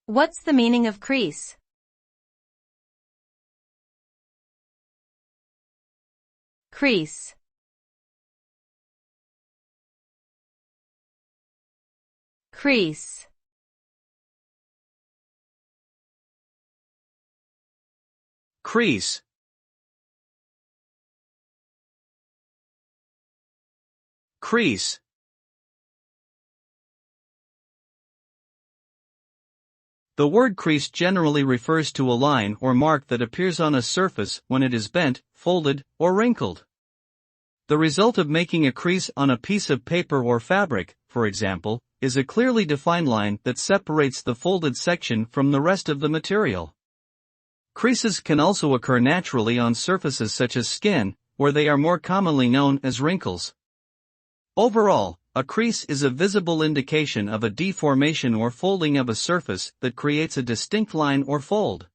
What's the meaning of crease? Crease. Crease. Crease. Crease. The word crease generally refers to a line or mark that appears on a surface when it is bent, folded, or wrinkled. The result of making a crease on a piece of paper or fabric, for example, is a clearly defined line that separates the folded section from the rest of the material. Creases can also occur naturally on surfaces such as skin, where they are more commonly known as wrinkles. Overall, a crease is a visible indication of a deformation or folding of a surface that creates a distinct line or fold.